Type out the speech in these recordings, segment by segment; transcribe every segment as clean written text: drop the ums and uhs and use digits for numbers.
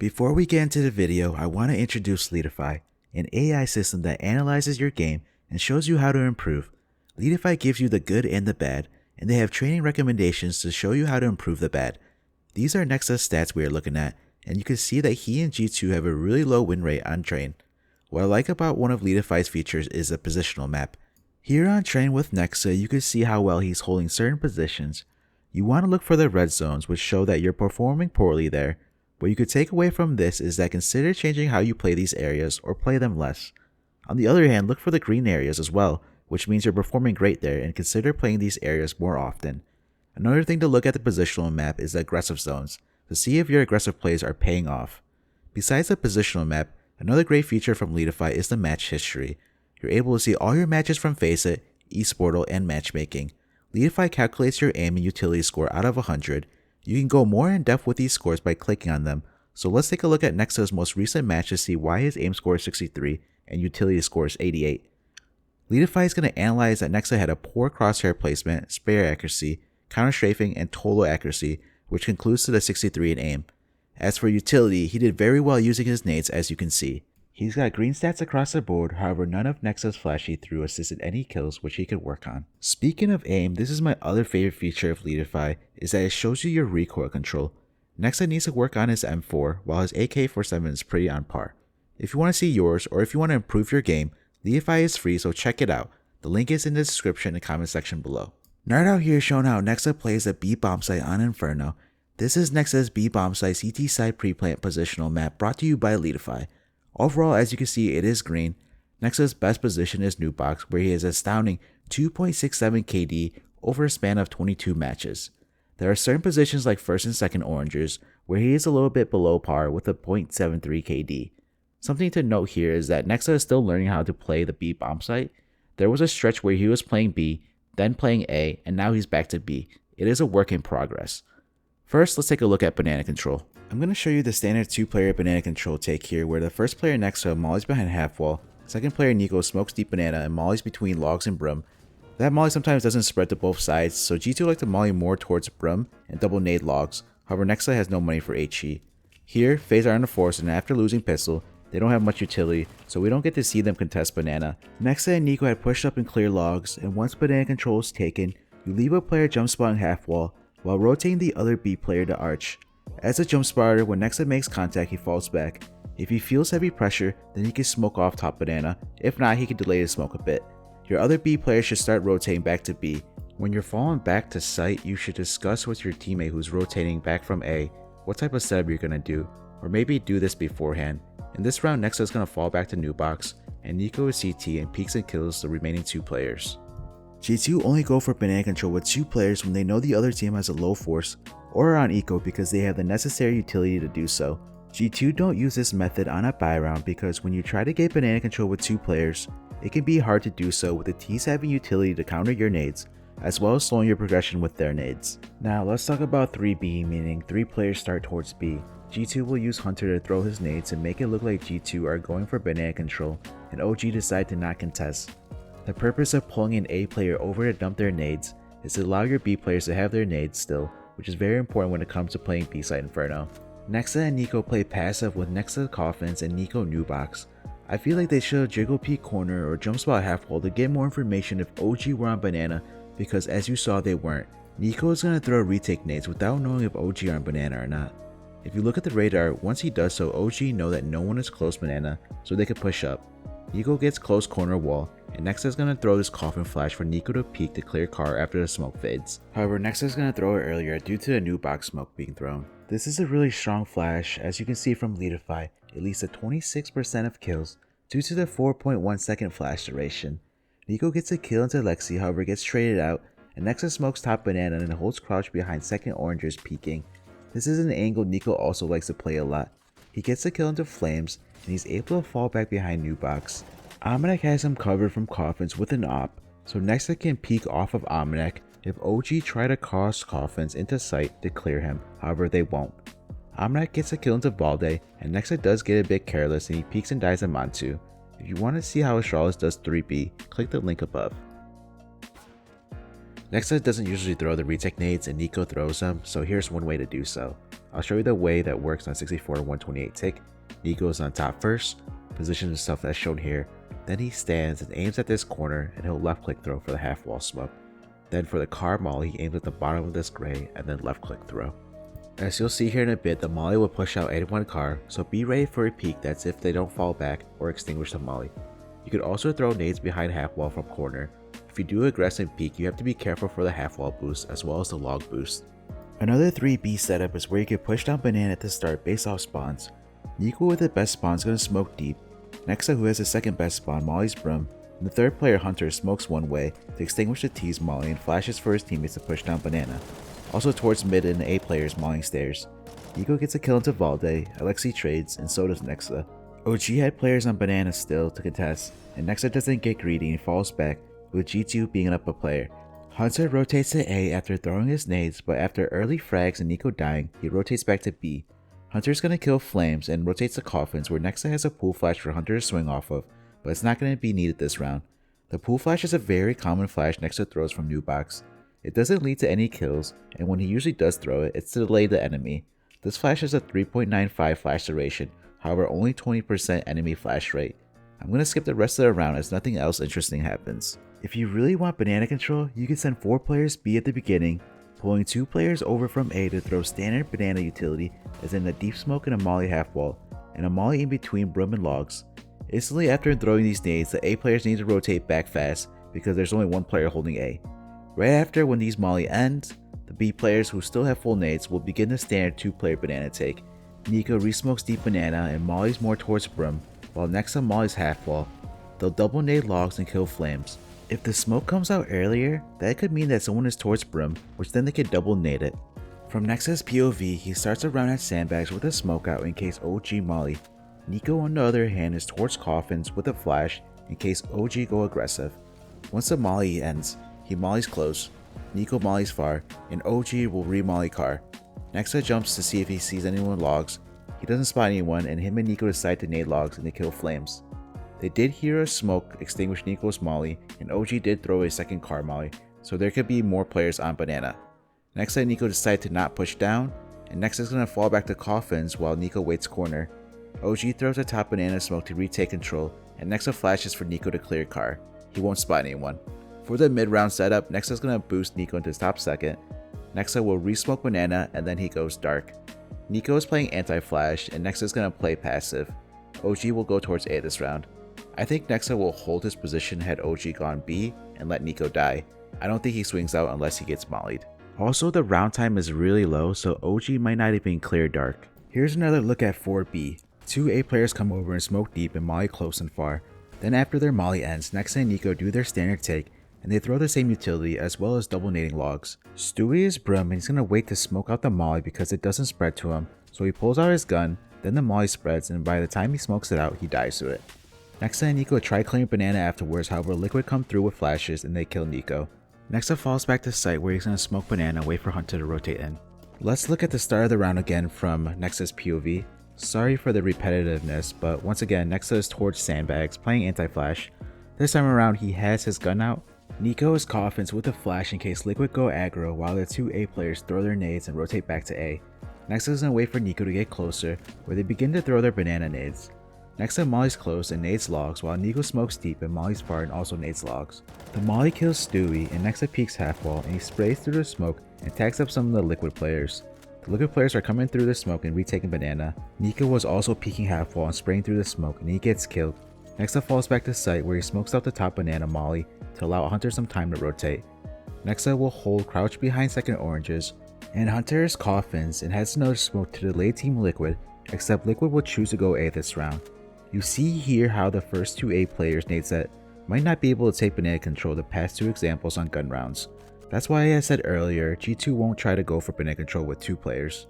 Before we get into the video, I want to introduce Leadify, an AI system that analyzes your game and shows you how to improve. Leadify gives you the good and the bad, and they have training recommendations to show you how to improve the bad. These are Nexa's stats we are looking at, and you can see that he and G2 have a really low win rate on Train. What I like about one of Leadify's features is the positional map. Here on Train with Nexa, you can see how well he's holding certain positions. You want to look for the red zones, which show that you're performing poorly there. What you could take away from this is that consider changing how you play these areas or play them less. On the other hand, look for the green areas as well, which means you're performing great there, and consider playing these areas more often. Another thing to look at the positional map is the aggressive zones, to see if your aggressive plays are paying off. Besides the positional map, another great feature from Leadify is the match history. You're able to see all your matches from Faceit, eSportal, and matchmaking. Leadify calculates your aim and utility score out of 100. You can go more in depth with these scores by clicking on them, so let's take a look at Nexa's most recent match to see why his aim score is 63 and utility score is 88. Leadify is going to analyze that Nexa had a poor crosshair placement, spare accuracy, counter strafing, and total accuracy, which concludes to the 63 in aim. As for utility, he did very well using his nades, as you can see. He's got green stats across the board, however none of Nexa's flashy through assisted any kills, which he could work on. Speaking of aim, this is my other favorite feature of Leadify, is that it shows you your recoil control. Nexa needs to work on his M4, while his AK-47 is pretty on par. If you want to see yours, or if you want to improve your game, Leadify is free, so check it out. The link is in the description and comment section below. NartOutHere is showing how Nexa plays the B bomb site on Inferno. This is Nexa's B bomb site CT side pre-plant positional map brought to you by Leadify. Overall, as you can see, it is green. Nexa's best position is Noob Box, where he has astounding 2.67 KD over a span of 22 matches. There are certain positions like first and second orangers, where he is a little bit below par with a 0.73 KD. Something to note here is that Nexa is still learning how to play the B bomb site. There was a stretch where he was playing B, then playing A, and now he's back to B. It is a work in progress. First, let's take a look at banana control. I'm going to show you the standard 2-player banana control take here, where the first player Nexa mollies behind half wall, second player Nico smokes deep banana and mollies between logs and brim. That molly sometimes doesn't spread to both sides, so G2 like to molly more towards brim and double nade logs, however Nexa has no money for HE. Here, FaZe are on the force, and after losing pistol, they don't have much utility, so we don't get to see them contest banana. Nexa and Nico had pushed up and clear logs, and once banana control is taken, you leave a player jump spotting half wall, while rotating the other B player to arch. As a jump spotter, when Nexa makes contact, he falls back. If he feels heavy pressure, then he can smoke off top banana. If not, he can delay the smoke a bit. Your other B player should start rotating back to B. When you're falling back to site, you should discuss with your teammate who's rotating back from A what type of setup you're going to do, or maybe do this beforehand. In this round, Nexa is going to fall back to Noob Box, and Nico is CT and peeks and kills the remaining 2 players. G2 only go for banana control with 2 players when they know the other team has a low force, or are on eco because they have the necessary utility to do so. G2 don't use this method on a buy round because when you try to get banana control with 2 players, it can be hard to do so with the T's having utility to counter your nades, as well as slowing your progression with their nades. Now let's talk about 3B, meaning 3 players start towards B. G2 will use Hunter to throw his nades and make it look like G2 are going for banana control, and OG decide to not contest. The purpose of pulling an A player over to dump their nades is to allow your B players to have their nades still, which is very important when it comes to playing B side Inferno. Nexa and Nico play passive with Nexa Coffins and Nico Noob Box. I feel like they should have jiggle peek corner or jump spot half wall to get more information if OG were on banana, because as you saw they weren't. Nico is going to throw retake nades without knowing if OG are on banana or not. If you look at the radar, once he does so, OG know that no one is close banana, so they can push up. Nico gets close corner wall, and Nexa is going to throw this coffin flash for Nico to peek to clear car after the smoke fades. However, Nexa is going to throw it earlier due to the new box smoke being thrown. This is a really strong flash, as you can see from Leadify, it leads to 26% of kills due to the 4.1 second flash duration. Nico gets a kill into Lexi, however gets traded out, and Nexa smokes top banana and holds crouch behind second orangers peeking. This is an angle Nico also likes to play a lot. He gets a kill into Flames, and he's able to fall back behind Noob Box. Amanek has him covered from coffins with an op, so Nexa can peek off of Amanek if OG try to cross coffins into sight to clear him, however they won't. Amanek gets a kill into Valde, and Nexa does get a bit careless and he peeks and dies on Mantu. If you want to see how Astralis does 3B, click the link above. Nexa doesn't usually throw the retake nades and Nico throws them, so here's one way to do so. I'll show you the way that works on 64 and 128 tick. Nico is on top first, positions himself as shown here, then he stands and aims at this corner and he'll left click throw for the half wall smoke. Then for the car molly, he aims at the bottom of this gray and then left click throw. As you'll see here in a bit, the molly will push out anyone car, so be ready for a peek that's if they don't fall back or extinguish the molly. You could also throw nades behind half wall from corner. If you do aggressive peek, you have to be careful for the half wall boost as well as the log boost. Another 3B setup is where you can push down banana at the start based off spawns. Nico with the best spawn is going to smoke deep. Nexa, who has the second best spawn, mollies Brum, and the third player Hunter smokes one way to extinguish the T's molly and flashes for his teammates to push down banana. Also towards mid and A players mollying stairs. Nico gets a kill into Valde, Alexi trades, and so does Nexa. OG had players on banana still to contest, and Nexa doesn't get greedy and falls back, with G2 being an upper player. Hunter rotates to A after throwing his nades, but after early frags and Nico dying, he rotates back to B. Hunter's gonna kill Flames and rotates to Coffins, where Nexa has a pool flash for Hunter to swing off of, but it's not gonna be needed this round. The pool flash is a very common flash Nexa throws from new box. It doesn't lead to any kills, and when he usually does throw it, it's to delay the enemy. This flash has a 3.95 flash duration, however only 20% enemy flash rate. I'm gonna skip the rest of the round as nothing else interesting happens. If you really want banana control, you can send 4 players B at the beginning, pulling 2 players over from A to throw standard banana utility as in a deep smoke and a molly half wall, and a molly in between Brum and logs. Instantly after throwing these nades, the A players need to rotate back fast because there's only one player holding A. Right after when these molly ends, the B players who still have full nades will begin the standard 2-player banana take. Nico resmokes deep banana and mollies more towards Brum, while Nexa mollies half wall. They'll double nade logs and kill Flames. If the smoke comes out earlier, that could mean that someone is towards Brum, which then they could double nade it. From Nexa's POV, he starts around at sandbags with a smoke out in case OG molly. Nico on the other hand is towards Coffins with a flash in case OG go aggressive. Once the molly ends, he mollies close, Nico mollies far, and OG will re-molly car. Nexa jumps to see if he sees anyone logs. He doesn't spot anyone, and him and Nico decide to nade logs and they kill Flames. They did hear a smoke extinguish Nico's molly, and OG did throw a second car molly, so there could be more players on banana. Nexa and Nico decide to not push down, and Nexa's gonna fall back to Coffins while Nico waits corner. OG throws a top banana smoke to retake control, and Nexa flashes for Nico to clear car. He won't spot anyone. For the mid-round setup, Nexa's gonna boost Nico into top second. Nexa will re-smoke banana and then he goes dark. Nico is playing anti-flash and Nexa's gonna play passive. OG will go towards A this round. I think Nexa will hold his position had OG gone B and let Nico die. I don't think he swings out unless he gets mollied. Also, the round time is really low, so OG might not even clear dark. Here's another look at 4B. 2 A players come over and smoke deep and molly close and far. Then after their molly ends, Nexa and Nico do their standard take, and they throw the same utility as well as double nading logs. Stewie is Brum and he's gonna wait to smoke out the molly because it doesn't spread to him, so he pulls out his gun, then the molly spreads, and by the time he smokes it out, he dies to it. Nexa and Nico try clearing banana afterwards, however Liquid come through with flashes and they kill Nico. Nexa falls back to site where he's gonna smoke banana and wait for Hunter to rotate in. Let's look at the start of the round again from Nexa's POV. Sorry for the repetitiveness, but once again Nexa is towards sandbags, playing anti-flash. This time around he has his gun out. Nico is Coffins with a flash in case Liquid go aggro while the 2 A players throw their nades and rotate back to A. Nexa is gonna wait for Nico to get closer, where they begin to throw their banana nades. Nexa mollies close and nades logs while Nico smokes deep and mollies far and also nades logs. The molly kills Stewie and Nexa peeks half wall and he sprays through the smoke and tags up some of the Liquid players. The Liquid players are coming through the smoke and retaking banana. Nico was also peeking half wall and spraying through the smoke and he gets killed. Nexa falls back to site where he smokes out the top banana molly to allow Hunter some time to rotate. Nexa will hold crouch behind second oranges, and Hunter is Coffins and has another smoke to delay Team Liquid, except Liquid will choose to go A this round. You see here how the first 2 A players nade set might not be able to take banana control the past 2 examples on gun rounds. That's why I said earlier G2 won't try to go for banana control with 2 players.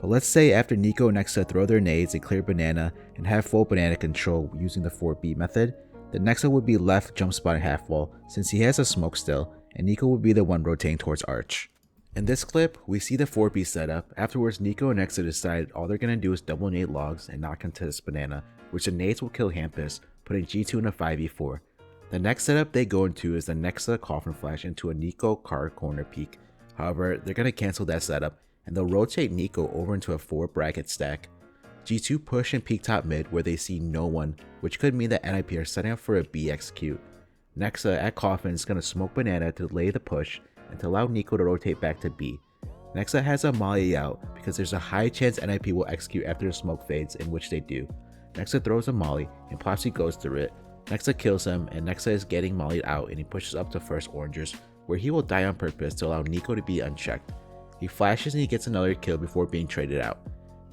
But let's say after Nico and Nexa throw their nades and clear banana and have full banana control using the 4B method, then Nexa would be left jump spotting half wall since he has a smoke still, and Nico would be the one rotating towards Arch. In this clip, we see the 4B setup. Afterwards, Nico and Nexa decide all they're gonna do is double nade logs and not contest banana, which the nades will kill Hampus, putting G2 in a 5v4. The next setup they go into is the nexa coffin flash into a Nico car corner peek. However, they're going to cancel that setup and they'll rotate Nico over into a 4 bracket stack. G2 push and peek top mid where they see no one, which could mean that NIP are setting up for a B execute. Nexa at coffin is going to smoke banana to delay the push and to allow Nico to rotate back to B. Nexa has a molly out because there's a high chance NIP will execute after the smoke fades, in which they do. Nexa throws a molly and Plopsy goes through it. Nexa kills him and Nexa is getting mollied out and he pushes up to first orangers, where he will die on purpose to allow Nico to be unchecked. He flashes and he gets another kill before being traded out.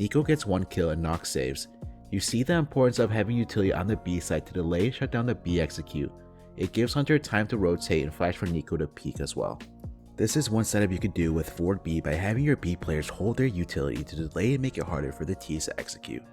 Nico gets 1 kill and Nox saves. You see the importance of having utility on the B side to delay and shut down the B execute. It gives Hunter time to rotate and flash for Nico to peek as well. This is one setup you could do with forward B by having your B players hold their utility to delay and make it harder for the T's to execute.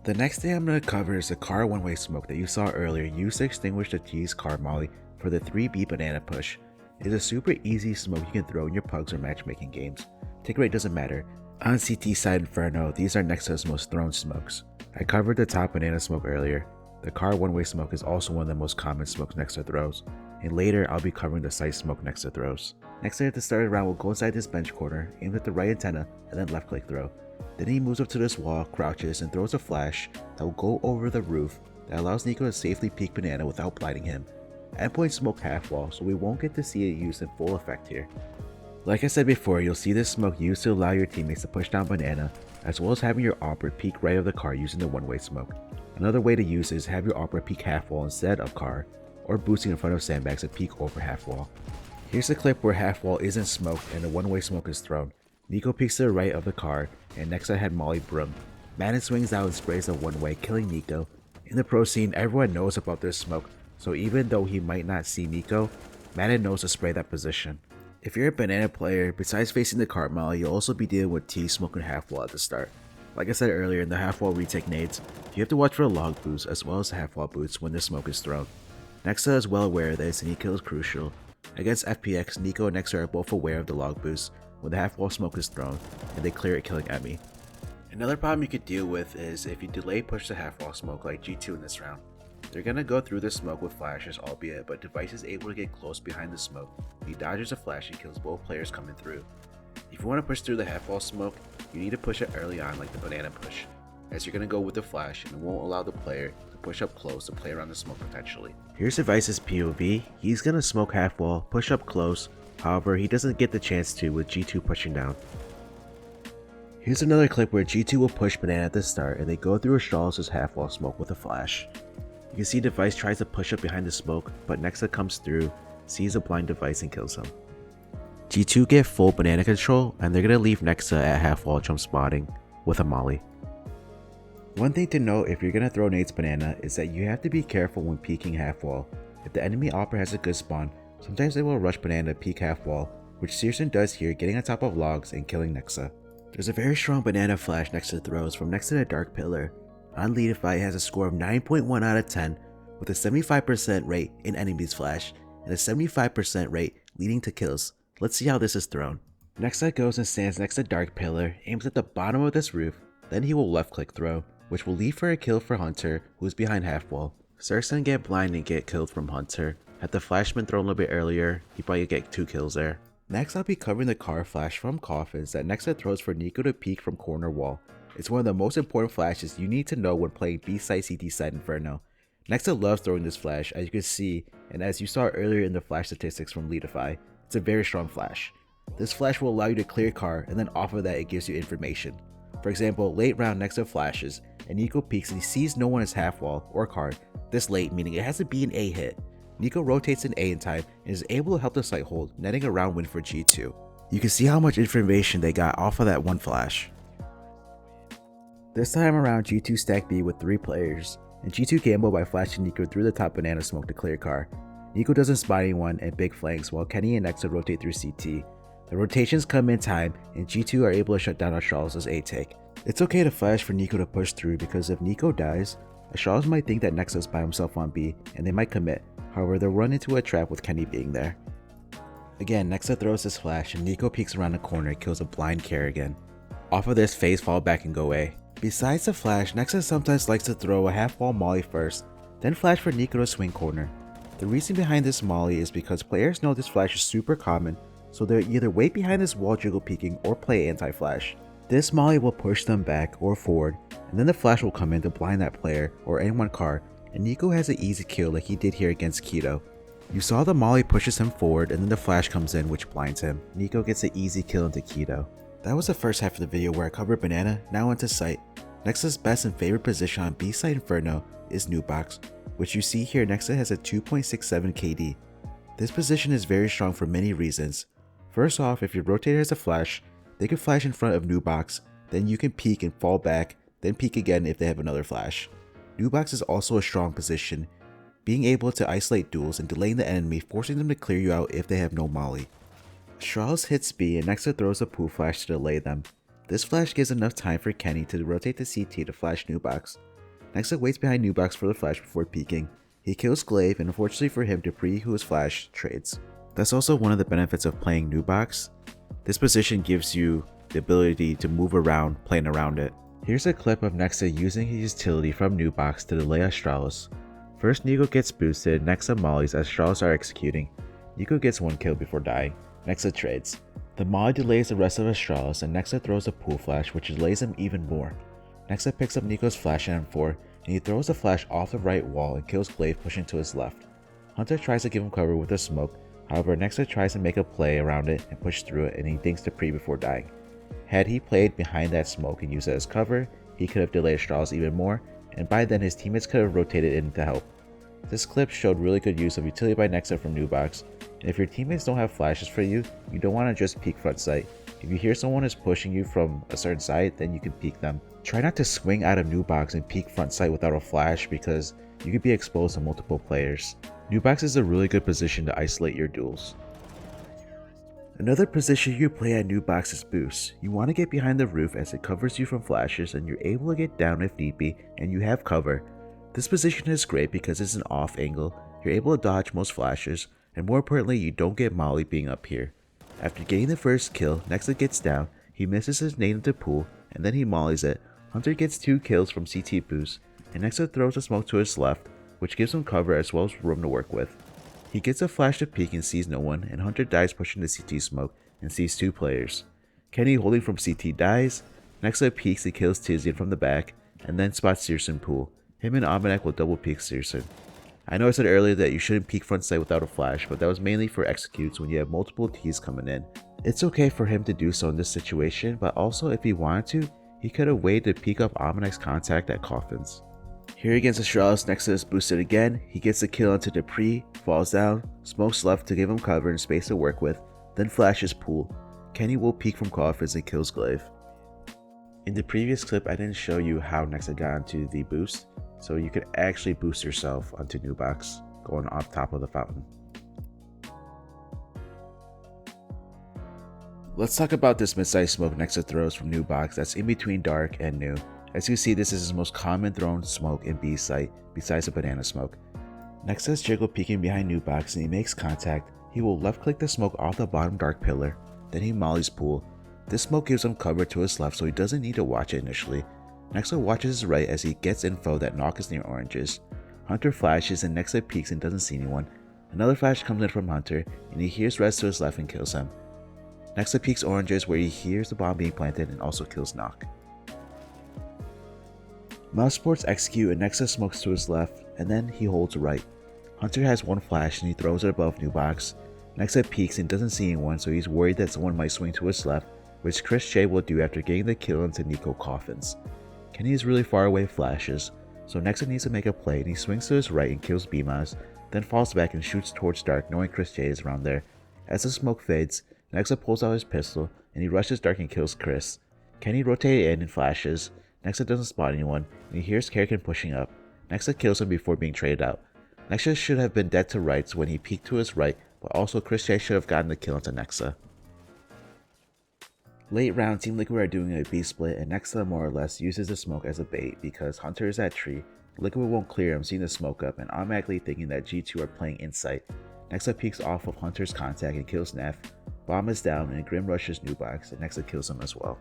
The next thing I'm going to cover is the car one-way smoke that you saw earlier used to extinguish the T's car molly for the 3B banana push. It is a super easy smoke you can throw in your pugs or matchmaking games. Tick rate doesn't matter. On CT side Inferno, these are Nexa's most thrown smokes. I covered the top banana smoke earlier. The car one-way smoke is also one of the most common smokes Nexa throws, and later I'll be covering the site smoke Nexa throws. Nexa at the start of the round will go inside this bench corner, aim at the right antenna, and then left click throw. Then he moves up to this wall, crouches, and throws a flash that will go over the roof that allows Nico to safely peek banana without blinding him. Endpoint smoke half wall, so we won't get to see it used in full effect here. Like I said before, you'll see this smoke used to allow your teammates to push down banana, as well as having your opera peek right of the car using the one-way smoke. Another way to use it is have your opera peek half wall instead of car, or boosting in front of sandbags and peek over half wall. Here's a clip where half wall isn't smoked and the one-way smoke is thrown. Nico peeks to the right of the car, and Nexa had molly broom. Madden swings out and sprays a one-way, killing Nico. In the pro scene, everyone knows about this smoke, so even though he might not see Nico, Madden knows to spray that position. If you're a banana player, besides facing the cart molly, you'll also be dealing with T smoking half wall at the start. Like I said earlier, in the half wall retake nades, you have to watch for the log boost as well as the half wall boots when the smoke is thrown. Nexa is well aware of this and he kills crucial. Against FPX, Nico and Nexa are both aware of the log boost when the half wall smoke is thrown, and they clear it, killing Emmy. Another problem you could deal with is if you delay push the half wall smoke like G2 in this round. They're gonna go through the smoke with flashes albeit, but Device is able to get close behind the smoke. He dodges a flash and kills both players coming through. If you want to push through the half wall smoke, you need to push it early on like the banana push, as you're gonna go with the flash and it won't allow the player to push up close to play around the smoke potentially. Here's Device's POV. He's gonna smoke half wall, push up close, however he doesn't get the chance to with G2 pushing down. Here's another clip where G2 will push banana at the start and they go through Charles' half wall smoke with a flash. You can see Device tries to push up behind the smoke, but Nexa comes through, sees a blind Device and kills him. G2 get full banana control and they're gonna leave Nexa at half wall jump spotting with a molly. One thing to note if you're gonna throw nades banana is that you have to be careful when peeking half wall. If the enemy opera has a good spawn, sometimes they will rush banana to peek half wall, which Searson does here, getting on top of logs and killing Nexa. There's a very strong banana flash Nexa throws from next to the dark pillar. On Leadify, it has a score of 9.1 out of 10 with a 75% rate in enemies flash and a 75% rate leading to kills. Let's see how this is thrown. Nexa goes and stands next to dark pillar, aims at the bottom of this roof, then he will left click throw, which will lead for a kill for Hunter, who is behind half wall. Searson get blind and get killed from Hunter. Had the flash been thrown a little bit earlier, he probably get 2 kills there. Next I'll be covering the car flash from coffins that Nexa throws for Nico to peek from corner wall. It's one of the most important flashes you need to know when playing B site CT side Inferno. Nexa loves throwing this flash, as you can see, and as you saw earlier in the flash statistics from Leadify, it's a very strong flash. This flash will allow you to clear car, and then off of that it gives you information. For example, late round Nexa flashes, and Nico peeks and he sees no one as half wall or card, this late meaning it has to be an A hit. Nico rotates an A in time and is able to help the site hold, netting a round win for G2. You can see how much information they got off of that one flash. This time around, G2 stack B with 3 players, and G2 gamble by flashing Nico through the top banana smoke to clear car. Nico doesn't spot anyone and big flanks while Kenny and Nexa rotate through CT. The rotations come in time and G2 are able to shut down Charles' A take. It's okay to flash for Nico to push through because if Nico dies, Charles might think that Nexa's by himself on B and they might commit, however they'll run into a trap with Kenny being there. Again, Nexa throws his flash and Nico peeks around the corner and kills a blind Kerrigan. Off of this, phase fall back and go A. Besides the flash, Nexa sometimes likes to throw a half wall molly first, then flash for Nico to swing corner. The reason behind this molly is because players know this flash is super common, so they'll either wait behind this wall jiggle peeking or play anti-flash. This molly will push them back or forward, and then the flash will come in to blind that player or anyone car, and Nico has an easy kill like he did here against Keto. You saw the molly pushes him forward and then the flash comes in which blinds him. Nico gets an easy kill into Keto. That was the first half of the video where I covered Banana, now into Site. Nexa's best and favorite position on B Site Inferno is Noob Box, which you see here Nexa has a 2.67 KD. This position is very strong for many reasons. First off, if your rotator has a flash, they can flash in front of Noob Box, then you can peek and fall back, then peek again if they have another flash. Noob Box is also a strong position, being able to isolate duels and delaying the enemy, forcing them to clear you out if they have no molly. Astralis hits B and Nexa throws a pool flash to delay them. This flash gives enough time for Kenny to rotate the CT to flash Noob Box. Nexa waits behind Noob Box for the flash before peeking. He kills Glaive, and unfortunately for him, Dupree, who is flash, trades. That's also one of the benefits of playing Noob Box. This position gives you the ability to move around playing around it. Here's a clip of Nexa using his utility from Noob Box to delay Astralis. First Nico gets boosted, Nexa mollies as Astralis are executing. Nico gets one kill before dying. Nexa trades. The molly delays the rest of Astralis and Nexa throws a pool flash which delays him even more. Nexa picks up Nico's flash at M4 and he throws a flash off the right wall and kills Glaive pushing to his left. Hunter tries to give him cover with a smoke, however Nexa tries to make a play around it and push through it and he thinks Dupree before dying. Had he played behind that smoke and used it as cover, he could have delayed Astralis even more, and by then his teammates could have rotated in to help. This clip showed really good use of utility by Nexa from Noob Box, and if your teammates don't have flashes for you, you don't want to just peek front sight. If you hear someone is pushing you from a certain side, then you can peek them. Try not to swing out of Noob Box and peek front sight without a flash because you could be exposed to multiple players. Noob Box is a really good position to isolate your duels. Another position you play at Noob Box is boost. You want to get behind the roof as it covers you from flashes and you're able to get down if need be and you have cover. This position is great because it's an off angle, you're able to dodge most flashes, and more importantly you don't get molly being up here. After getting the first kill, Nexa gets down, he misses his nade into pool, and then he mollies it. Hunter gets 2 kills from CT boost, and Nexa throws a smoke to his left, which gives him cover as well as room to work with. He gets a flash to peek and sees no one, and Hunter dies pushing the CT smoke and sees 2 players. Kenny holding from CT dies, Nexa peeks and kills Tizian from the back, and then spots Searson pool. Him and Amanek will double peek Searson. I know I said earlier that you shouldn't peek front sight without a flash, but that was mainly for executes when you have multiple T's coming in. It's okay for him to do so in this situation, but also if he wanted to, he could have waited to peek up Amanek's contact at Coffins. Here against Astralis, Nexa is boosted again, he gets a kill onto Dupree, falls down, smokes left to give him cover and space to work with, then flashes pool. Kenny will peek from Coffins and kills Glaive. In the previous clip I didn't show you how Nexa got onto the boost, so you could actually boost yourself onto Noob Box, going off top of the fountain. Let's talk about this mid-size smoke Nexa throws from Noob Box that's in between dark and new. As you see, this is his most common thrown smoke in B Site, besides the banana smoke. Nexa's jiggle peeking behind Noob Box and he makes contact. He will left click the smoke off the bottom dark pillar, then he mollies pool. This smoke gives him cover to his left so he doesn't need to watch it initially. Nexa watches his right as he gets info that Knock is near oranges. Hunter flashes and Nexa peeks and doesn't see anyone. Another flash comes in from Hunter and he hears Rez to his left and kills him. Nexa peeks oranges where he hears the bomb being planted and also kills Knock. Mouse sports execute and Nexa smokes to his left and then he holds right. Hunter has one flash and he throws it above Noob Box. Nexa peeks and doesn't see anyone so he's worried that someone might swing to his left, which Chris J will do after getting the kill into Nico Coffins. Kenny is really far away flashes, so Nexa needs to make a play and he swings to his right and kills Bimas, then falls back and shoots towards dark knowing Chris J is around there. As the smoke fades, Nexa pulls out his pistol and he rushes dark and kills Chris. Kenny rotates in and flashes. Nexa doesn't spot anyone and he hears Kerrigan pushing up. Nexa kills him before being traded out. Nexa should have been dead to rights when he peeked to his right, but also Chris J should have gotten the kill into Nexa. Late round, Team Liquid are doing a B split and Nexa more or less uses the smoke as a bait because Hunter is at tree. Liquid won't clear him seeing the smoke up and automatically thinking that G2 are playing Insight. Nexa peeks off of Hunter's contact and kills Neff. Bomb is down and Grim rushes Noob Box and Nexa kills him as well.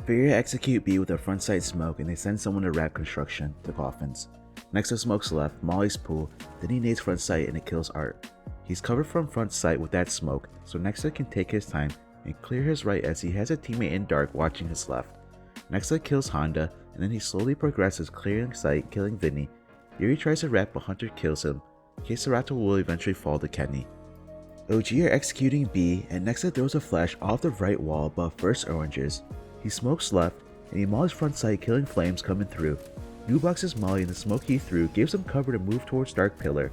Fear execute B with a front side smoke and they send someone to wrap construction to coffins. Nexa smokes left, mollies pool, then he nades front sight and it kills Art. He's covered from front sight with that smoke, so Nexa can take his time and clear his right as he has a teammate in dark watching his left. Nexa kills Honda and then he slowly progresses clearing sight, killing Vinny. Here he tries to wrap but Hunter kills him. Keserato will eventually fall to Kenny. OG are executing B and Nexa throws a flash off the right wall above first oranges. He smokes left and he mollies front sight killing Flames coming through. Nubox's molly and the smoke he threw gives him cover to move towards Dark Pillar.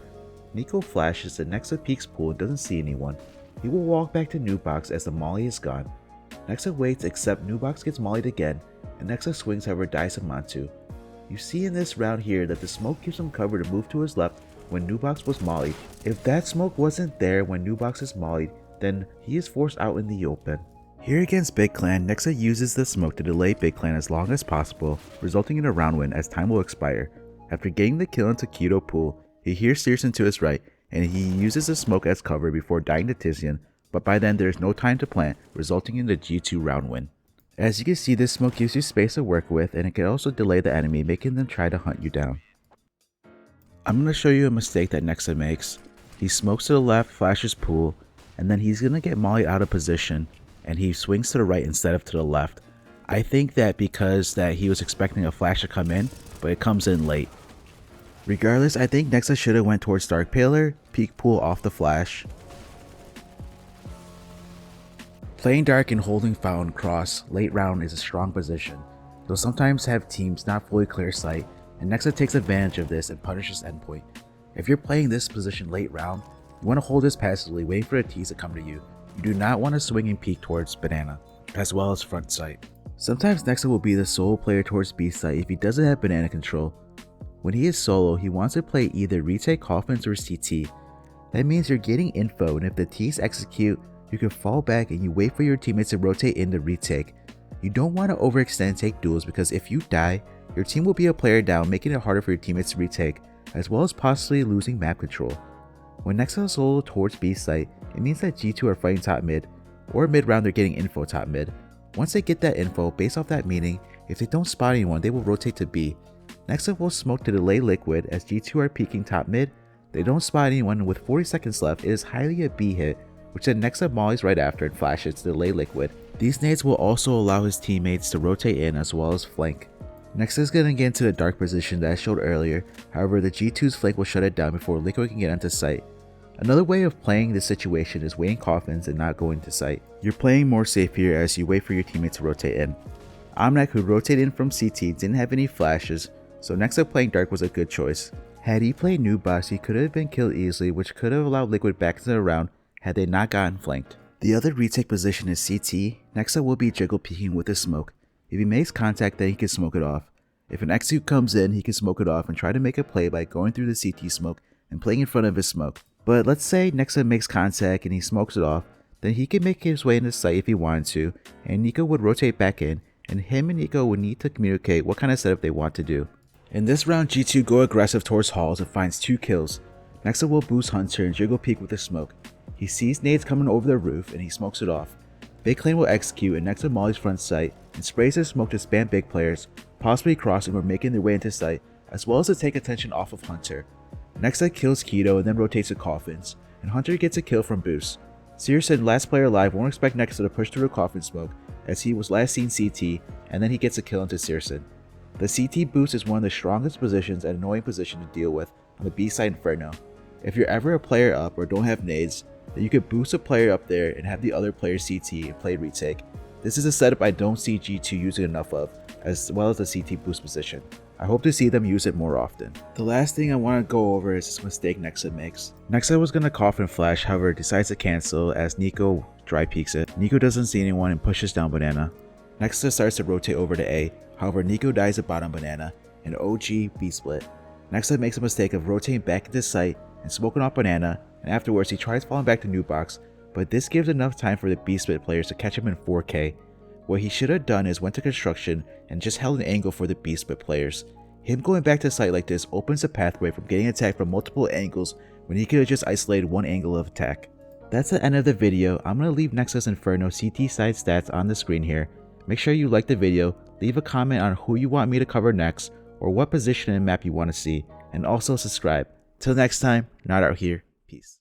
Nico flashes and Nexa peeks pool and doesn't see anyone. He will walk back to Nubox as the molly is gone. Nexa waits except Nubox gets mollied again and Nexa swings however dies to Mantu. You see in this round here that the smoke gives him cover to move to his left when Nubox was mollied. If that smoke wasn't there when Nubox is mollied, then he is forced out in the open. Here against Big Clan, Nexa uses the smoke to delay Big Clan as long as possible, resulting in a round win as time will expire. After getting the kill into Keto Pool, he hears Searson to his right, and he uses the smoke as cover before dying to Tizian, but by then there is no time to plant, resulting in the G2 round win. As you can see, this smoke gives you space to work with, and it can also delay the enemy, making them try to hunt you down. I'm going to show you a mistake that Nexa makes. He smokes to the left, flashes Pool, and then he's going to get mollied out of position, and he swings to the right instead of to the left. I think that because he was expecting a flash to come in, but it comes in late. Regardless, I think Nexa should have went towards Dark Pillar, peek Pool off the flash. Playing Dark and holding Fountain Cross late round is a strong position. They'll sometimes have teams not fully clear sight, and Nexa takes advantage of this and punishes endpoint. If you're playing this position late round, you want to hold this passively, waiting for the tees to come to you. You do not want to swing and peek towards Banana, as well as front sight. Sometimes Nexa will be the solo player towards B site if he doesn't have Banana control. When he is solo, he wants to play either retake coffins or CT. That means you're getting info, and if the tees execute, you can fall back and you wait for your teammates to rotate in the retake. You don't want to overextend and take duels because if you die, your team will be a player down, making it harder for your teammates to retake, as well as possibly losing map control. When Nexa is solo towards B site, it means that G2 are fighting top mid, or mid round they're getting info top mid. Once they get that info, based off that meaning, if they don't spot anyone, they will rotate to B. Nexa will smoke to delay Liquid as G2 are peeking top mid. They don't spot anyone, and with 40 seconds left, it is highly a B hit, which then Nexa mollies right after and flashes to delay Liquid. These nades will also allow his teammates to rotate in as well as flank. Nexa is going to get into the dark position that I showed earlier, however the G2's flank will shut it down before Liquid can get into sight. Another way of playing this situation is waiting coffins and not going to sight. You're playing more safe here as you wait for your teammate to rotate in. Omnak, who rotated in from CT, didn't have any flashes, so Nexa playing dark was a good choice. Had he played Nubox, he could have been killed easily, which could have allowed Liquid back into the round had they not gotten flanked. The other retake position is CT. Nexa will be jiggle peeking with his smoke. If he makes contact, then he can smoke it off. If an execute comes in, he can smoke it off and try to make a play by going through the CT smoke and playing in front of his smoke. But let's say Nexa makes contact and he smokes it off, then he can make his way into sight if he wanted to, and Nico would rotate back in, and him and Nico would need to communicate what kind of setup they want to do. In this round, G2 go aggressive towards halls and finds 2 kills. Nexa will boost Hunter and jiggle peek with the smoke. He sees nades coming over the roof and he smokes it off. Big Clan will execute and Nexa mollies front sight and sprays his smoke to spam big players, possibly crossing or making their way into sight, as well as to take attention off of Hunter. Nexa kills Keto and then rotates to coffins, and Hunter gets a kill from boost. Searson, last player alive, won't expect Nexa to push through the coffin smoke as he was last seen CT, and then he gets a kill into Searson. The CT boost is one of the strongest positions and annoying position to deal with on the B side Inferno. If you're ever a player up or don't have nades, then you could boost a player up there and have the other player CT and play retake. This is a setup I don't see G2 using enough of, as well as the CT boost position. I hope to see them use it more often. The last thing I want to go over is this mistake Nexa makes. Nexa was going to coffin flash, however decides to cancel as Nico dry peeks it. Nico doesn't see anyone and pushes down Banana. Nexa starts to rotate over to A, however Nico dies at bottom Banana, and OG B split. Nexa makes a mistake of rotating back into sight and smoking off Banana, and afterwards he tries falling back to Nubox, but this gives enough time for the B split players to catch him in 4K. What he should have done is went to construction and just held an angle for the B split players. Him going back to site like this opens a pathway from getting attacked from multiple angles when he could have just isolated one angle of attack. That's the end of the video. I'm going to leave Nexa's Inferno CT side stats on the screen here. Make sure you like the video, leave a comment on who you want me to cover next, or what position and map you want to see, and also subscribe. Till next time, NartOutHere. Peace.